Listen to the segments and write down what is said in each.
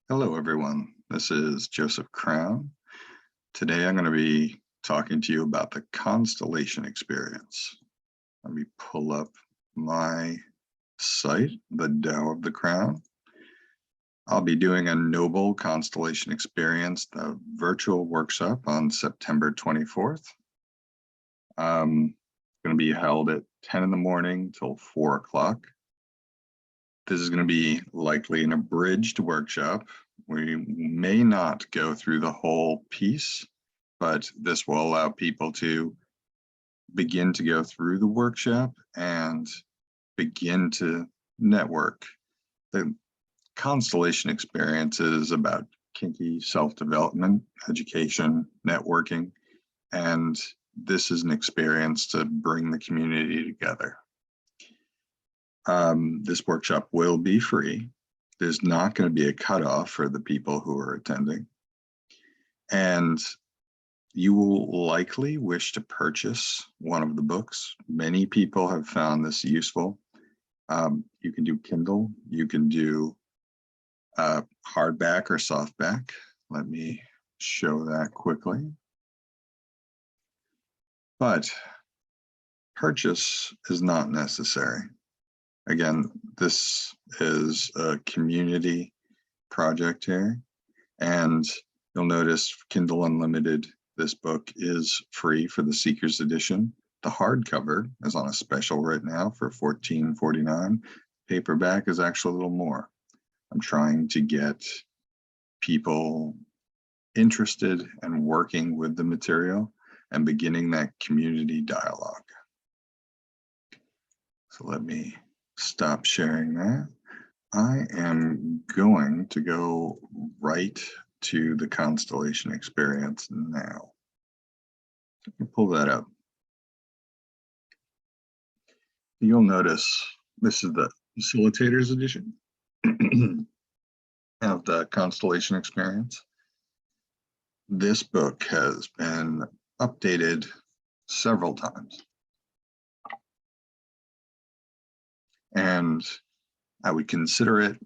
Hello, everyone. This is Joseph Crown. Today, I'm going to be talking to you about the Constellation Experience. Let me pull up my site, the Tao of the Crown. I'll be doing a Noble Constellation Experience, the virtual workshop on September 24th. Going to be held at 10 in the morning till 4 o'clock. This is going to be likely an abridged workshop. We may not go through the whole piece, but this will allow people to begin to go through the workshop and begin to network. The Constellation Experience is about kinky self-development, education, networking, and this is an experience to bring the community together. This workshop will be free. There's not going to be a cutoff for the people who are attending. And you will likely wish to purchase one of the books. Many people have found this useful. You can do Kindle, you can do hardback or softback. Let me show that quickly. But purchase is not necessary. Again, this is a community project here, and you'll notice Kindle Unlimited, this book is free for the Seekers Edition. The hardcover is on a special right now for $14.49. Paperback is actually a little more. I'm trying to get people interested and working with the material and beginning that community dialogue. So let me stop sharing that. I am going to go right to the Constellation Experience now. So I can pull that up. You'll notice this is the Facilitators Edition of the Constellation Experience. This book has been updated several times. And I would consider it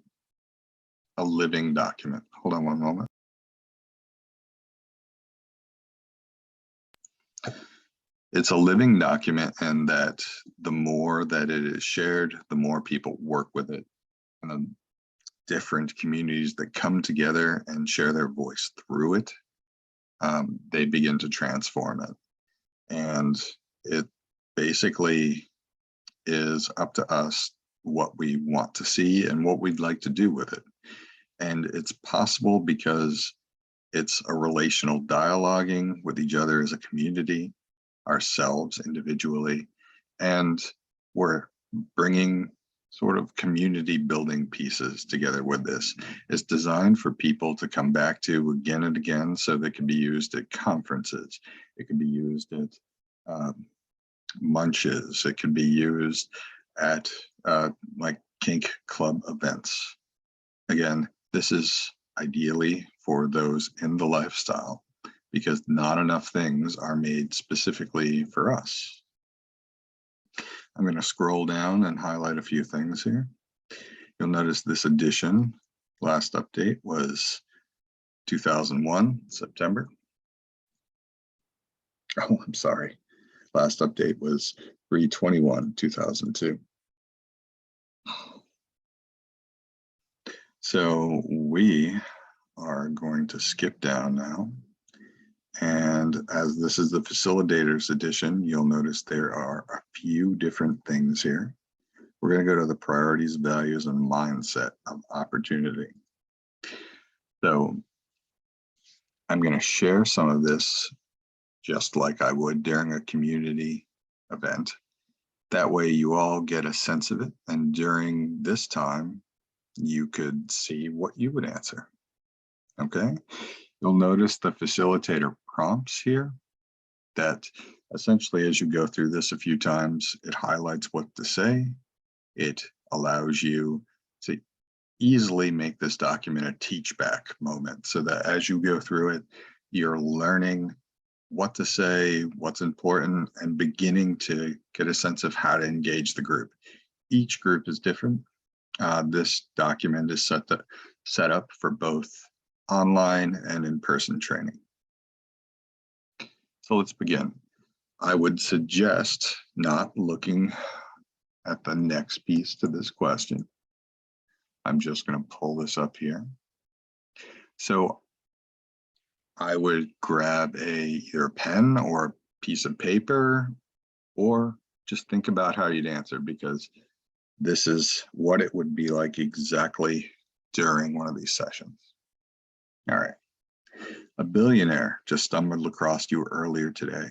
a living document. Hold on one moment. It's a living document, and that the more that it is shared, the more people work with it. And the different communities that come together and share their voice through it, they begin to transform it. And it basically is up to us what we want to see and what we'd like to do with it. And it's possible because it's a relational dialoguing with each other as a community, ourselves individually, and we're bringing sort of community building pieces together with this. It's designed for people to come back to again and again, so that it can be used at conferences. It can be used at munches. It can be used at like kink club events. Again, this is ideally for those in the lifestyle, because not enough things are made specifically for us. I'm going to scroll down and highlight a few things here. You'll notice this edition, last update was 2001, September. Oh, I'm sorry. Last update was 3/21/2002. So we are going to skip down now. And as this is the Facilitators Edition, you'll notice there are a few different things here. We're going to go to the priorities, values, and mindset of opportunity. So I'm going to share some of this just like I would during a community event. That way you all get a sense of it. And during this time, you could see what you would answer. Okay. You'll notice the facilitator prompts here that essentially, as you go through this a few times, it highlights what to say. It allows you to easily make this document a teach back moment, so that as you go through it, you're learning what to say, what's important, and beginning to get a sense of how to engage the group. Each group is different. This document is set set up for both online and in-person training. So let's begin. I would suggest not looking at the next piece to this question. I'm just going to pull this up here. So I would grab either a pen or a piece of paper, or just think about how you'd answer, because this is what it would be like exactly during one of these sessions. All right. A billionaire just stumbled across you earlier today.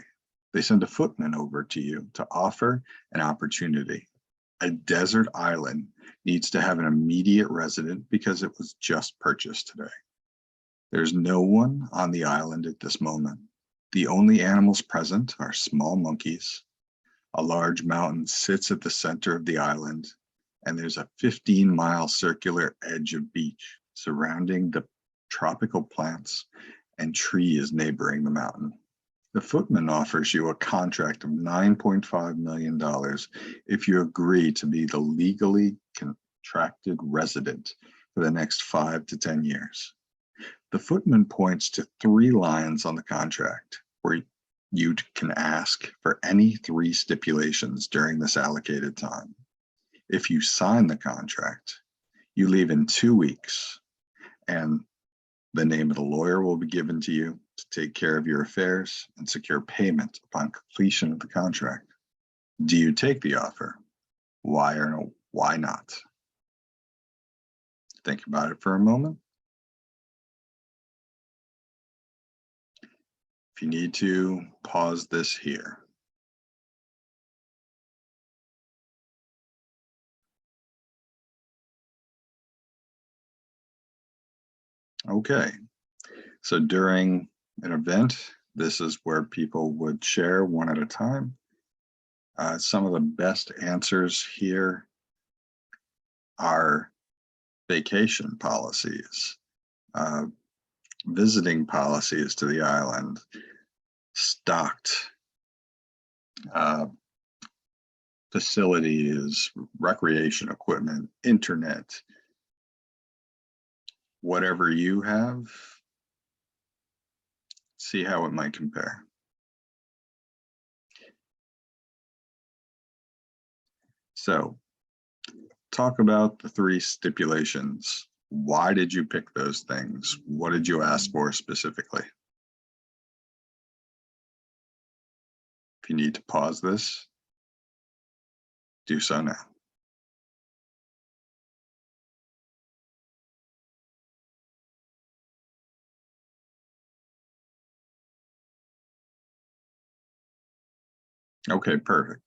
They sent a footman over to you to offer an opportunity. A desert island needs to have an immediate resident because it was just purchased today. There's no one on the island at this moment. The only animals present are small monkeys. A large mountain sits at the center of the island, and there's a 15-mile circular edge of beach surrounding the tropical plants and trees neighboring the mountain. The footman offers you a contract of $9.5 million if you agree to be the legally contracted resident for the next 5 to 10 years. The footman points to 3 lines on the contract where you can ask for any 3 stipulations during this allocated time. If you sign the contract, you leave in 2 weeks, and the name of the lawyer will be given to you to take care of your affairs and secure payment upon completion of the contract. Do you take the offer? Why or why not? Think about it for a moment. If you need to, pause this here. Okay, so during an event, this is where people would share one at a time. Some of the best answers here are vacation policies, visiting policies to the island, stocked facilities, recreation equipment, internet, whatever you have, see how it might compare. So talk about the 3 stipulations. Why did you pick those things? What did you ask for specifically? If you need to pause this, do so now. Okay, perfect.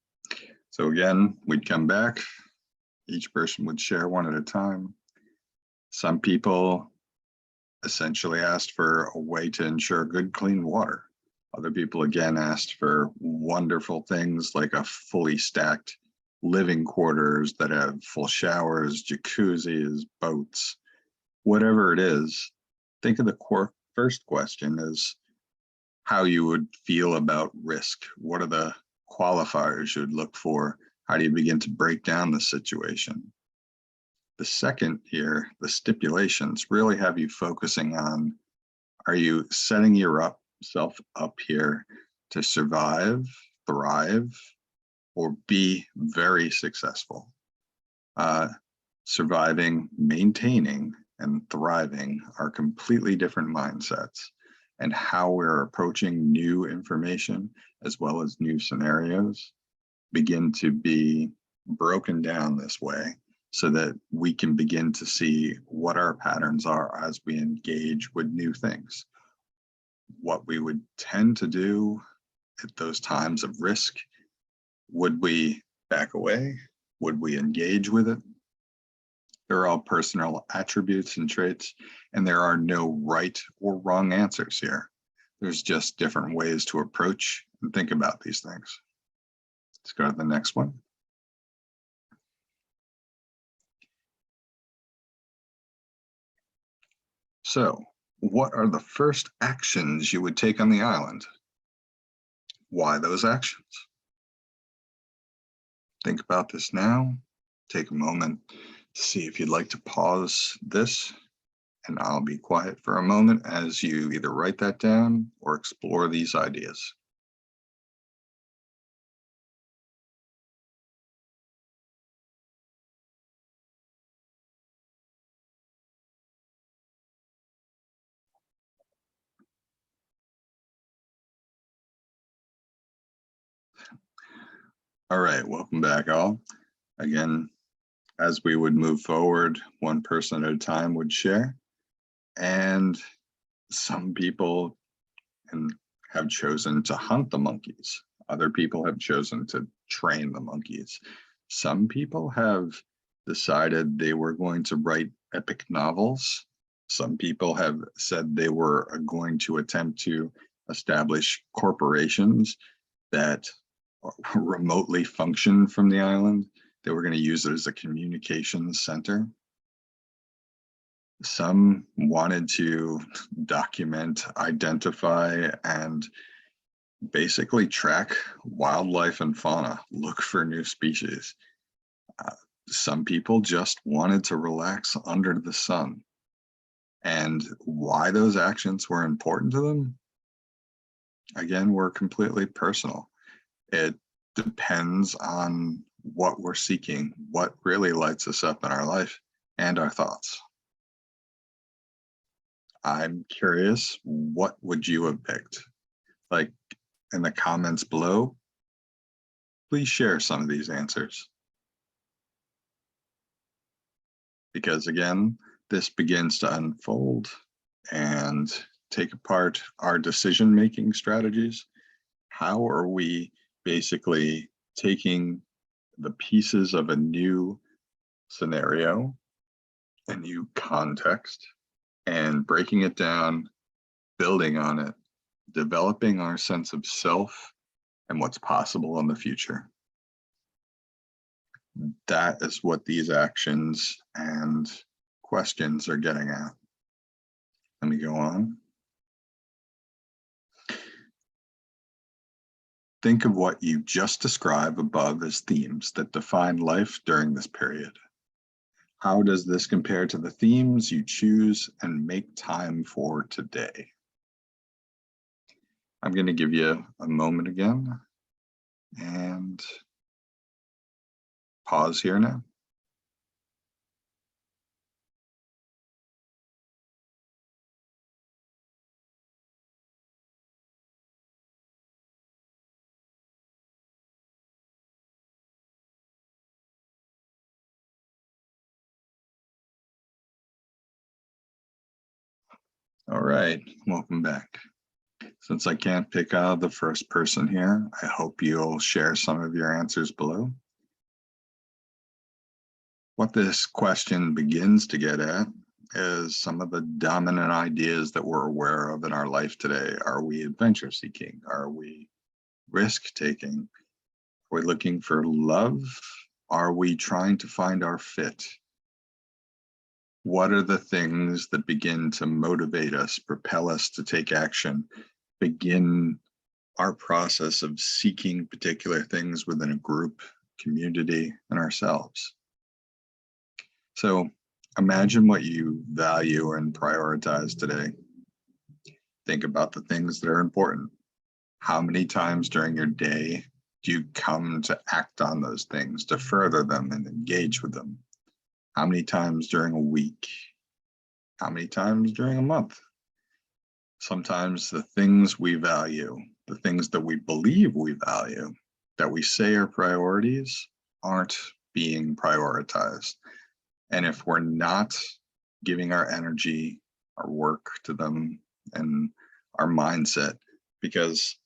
So again, we'd come back. Each person would share one at a time. Some people essentially asked for a way to ensure good, clean water. Other people, again, asked for wonderful things like a fully stacked living quarters that have full showers, jacuzzis, boats, whatever it is. Think of the first question as how you would feel about risk. What are the qualifiers you would look for? How do you begin to break down the situation? The second here, the stipulations, really have you focusing on, are you setting yourself up here to survive, thrive, or be very successful? Surviving, maintaining, and thriving are completely different mindsets, and how we're approaching new information as well as new scenarios begin to be broken down this way so that we can begin to see what our patterns are as we engage with new things. What we would tend to do at those times of risk. Would we back away? Would we engage with it? They're all personal attributes and traits, and there are no right or wrong answers here. There's just different ways to approach and think about these things. Let's go to the next one. So, what are the first actions you would take on the island? Why those actions? Think about this now. Take a moment to see if you'd like to pause this and I'll be quiet for a moment as you either write that down or explore these ideas. All right, welcome back all. Again, as we would move forward, one person at a time would share. And some people have chosen to hunt the monkeys. Other people have chosen to train the monkeys. Some people have decided they were going to write epic novels. Some people have said they were going to attempt to establish corporations that remotely function from the island. They were going to use it as a communications center. Some wanted to document, identify, and basically track wildlife and fauna, look for new species. Uh, some people just wanted to relax under the sun. And why those actions were important to them, again, were completely personal. It depends on what we're seeking, what really lights us up in our life and our thoughts. I'm curious, what would you have picked? Like in the comments below, please share some of these answers. Because again, this begins to unfold and take apart our decision-making strategies. How are we basically taking the pieces of a new scenario, a new context, and breaking it down, building on it, developing our sense of self and what's possible in the future? That is what these actions and questions are getting at. Let me go on. Think of what you just described above as themes that define life during this period. How does this compare to the themes you choose and make time for today? I'm going to give you a moment again and pause here now. All right, welcome back. Since I can't pick out the first person here, I hope you'll share some of your answers below. What this question begins to get at is some of the dominant ideas that we're aware of in our life today. Are we adventure seeking? Are we risk taking? Are we looking for love? Are we trying to find our fit? What are the things that begin to motivate us, propel us to take action, begin our process of seeking particular things within a group, community, and ourselves? So imagine what you value and prioritize today. Think about the things that are important. How many times during your day do you come to act on those things, to further them and engage with them? How many times during a week? How many times during a month? Sometimes the things we value, the things that we believe we value, that we say are priorities, aren't being prioritized. And if we're not giving our energy, our work to them, and our mindset, because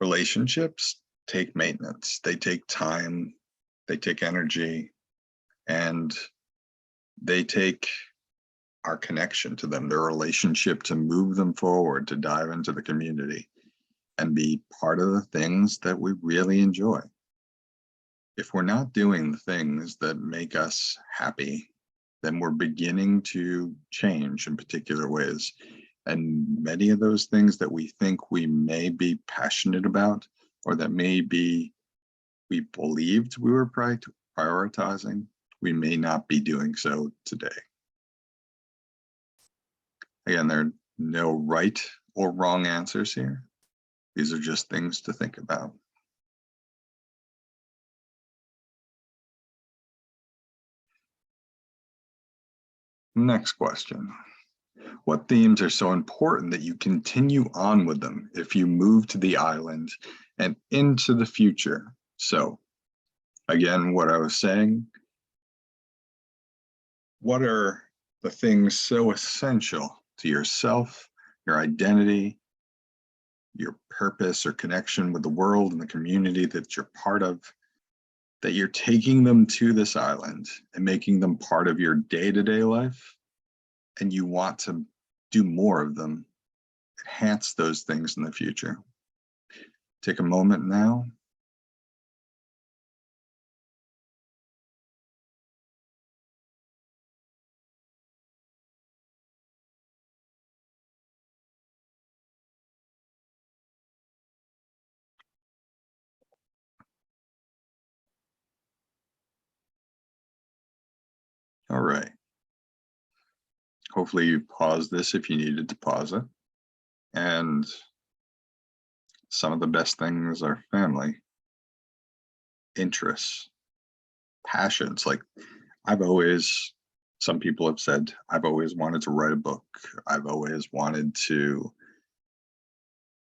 relationships take maintenance, they take time, they take energy, and they take our connection to them, their relationship, to move them forward, to dive into the community and be part of the things that we really enjoy. If we're not doing the things that make us happy, then we're beginning to change in particular ways. And many of those things that we think we may be passionate about, or that maybe we believed we were prioritizing, we may not be doing so today. Again, there are no right or wrong answers here. These are just things to think about. Next question. What themes are so important that you continue on with them if you move to the island and into the future? So again, what I was saying, what are the things so essential to yourself, your identity, your purpose or connection with the world and the community that you're part of, that you're taking them to this island and making them part of your day-to-day life, and you want to do more of them, enhance those things in the future? Take a moment now. All right. Hopefully you paused this if you needed to pause it. And some of the best things are family, interests, passions. Like some people have said, I've always wanted to write a book. I've always wanted to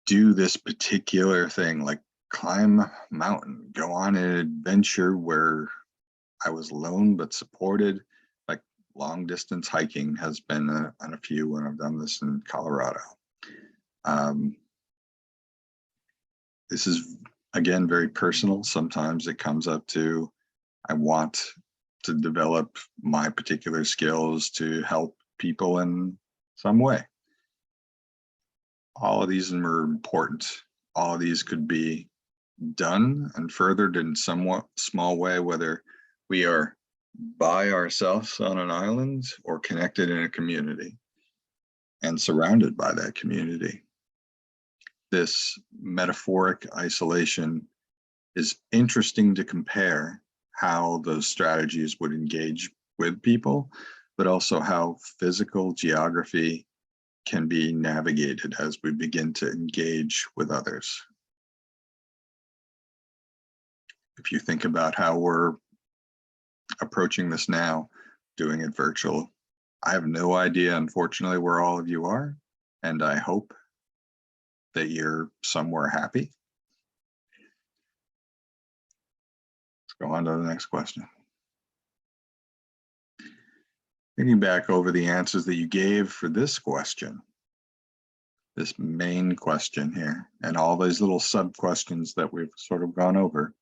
do this particular thing, like climb a mountain, go on an adventure where I was alone but supported. Like long distance hiking has been on a few when I've done this in Colorado. This is, again, very personal. Sometimes it comes up to, I want to develop my particular skills to help people in some way. All of these are important. All of these could be done and furthered in somewhat small way, whether we are by ourselves on an island or connected in a community and surrounded by that community. This metaphoric isolation is interesting to compare how those strategies would engage with people, but also how physical geography can be navigated as we begin to engage with others. If you think about how we're approaching this now, doing it virtual, I have no idea, unfortunately, where all of you are, and I hope that you're somewhere happy. Let's go on to the next question. Thinking back over the answers that you gave for this question, this main question here, and all these little sub questions that we've sort of gone over,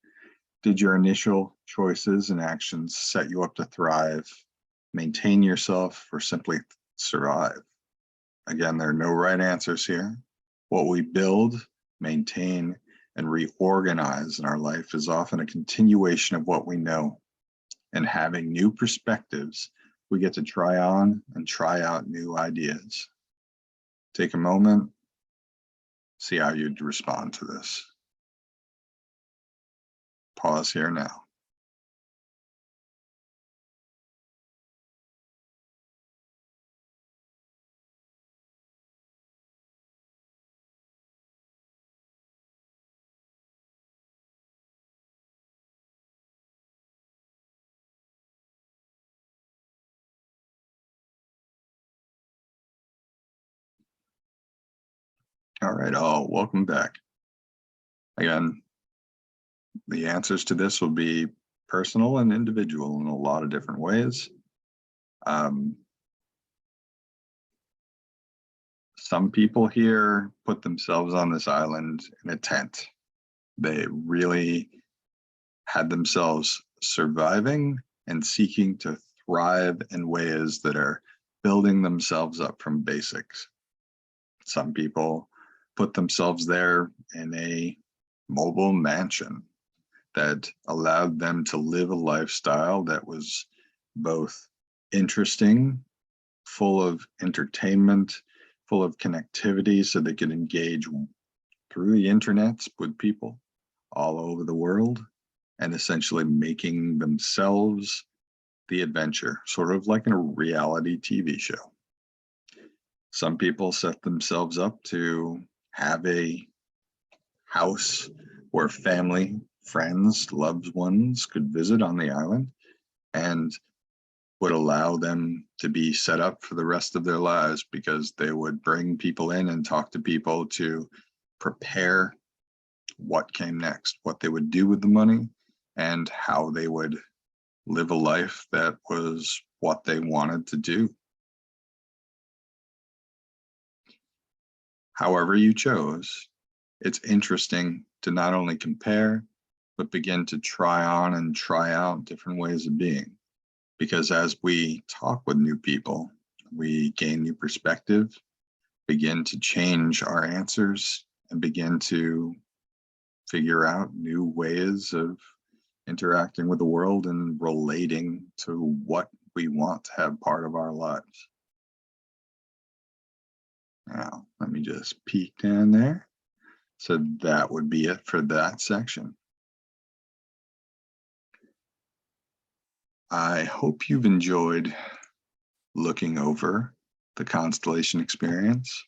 did your initial choices and actions set you up to thrive, maintain yourself, or simply survive? Again, there are no right answers here. What we build, maintain, and reorganize in our life is often a continuation of what we know. And having new perspectives, we get to try on and try out new ideas. Take a moment, see how you'd respond to this. Pause here now. All right, welcome back. Again, the answers to this will be personal and individual in a lot of different ways. Some people here put themselves on this island in a tent. They really had themselves surviving and seeking to thrive in ways that are building themselves up from basics. Some people put themselves there in a mobile mansion that allowed them to live a lifestyle that was both interesting, full of entertainment, full of connectivity, so they could engage through the internet with people all over the world, and essentially making themselves the adventure, sort of like in a reality TV show. Some people set themselves up to have a house where family, friends, loved ones could visit on the island and would allow them to be set up for the rest of their lives, because they would bring people in and talk to people to prepare what came next, what they would do with the money, and how they would live a life that was what they wanted to do. However you chose, it's interesting to not only compare, but begin to try on and try out different ways of being. Because as we talk with new people, we gain new perspective, begin to change our answers, and begin to figure out new ways of interacting with the world and relating to what we want to have part of our lives. Now, let me just peek down there. So that would be it for that section. I hope you've enjoyed looking over the Constellation Experience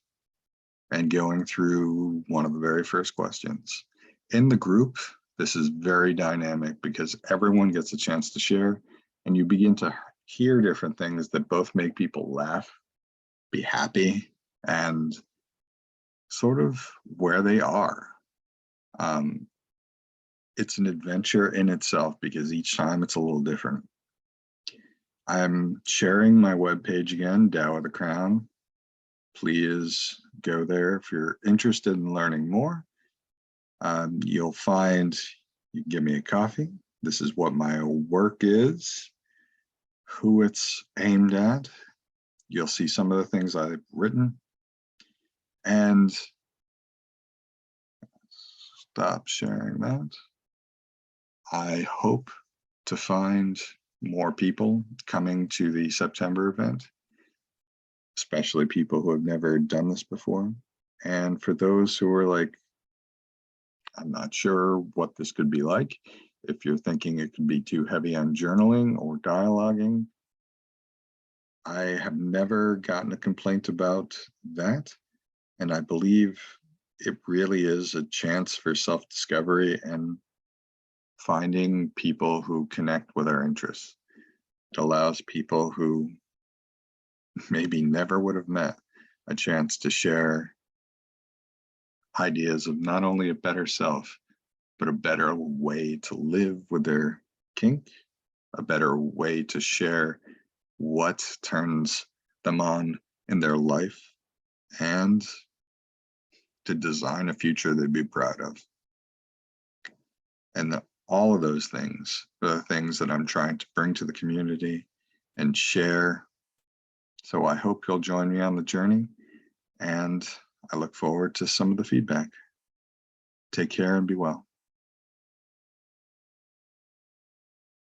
and going through one of the very first questions. In the group, this is very dynamic because everyone gets a chance to share, and you begin to hear different things that both make people laugh, be happy, and sort of where they are. It's an adventure in itself because each time it's a little different. I'm sharing my webpage again, Tao of the Crown. Please go there if you're interested in learning more. You'll find, you can give me a coffee. This is what my work is, who it's aimed at. You'll see some of the things I've written. And stop sharing that. I hope to find more people coming to the September event, especially people who have never done this before. And for those who are like, I'm not sure what this could be like, if you're thinking it could be too heavy on journaling or dialoguing, I have never gotten a complaint about that. And I believe it really is a chance for self-discovery and finding people who connect with our interests. It allows people who maybe never would have met a chance to share ideas of not only a better self, but a better way to live with their kink, a better way to share what turns them on in their life, and to design a future they'd be proud of. And all of those things are the things that I'm trying to bring to the community and share. So I hope you'll join me on the journey, and I look forward to some of the feedback. Take care and be well.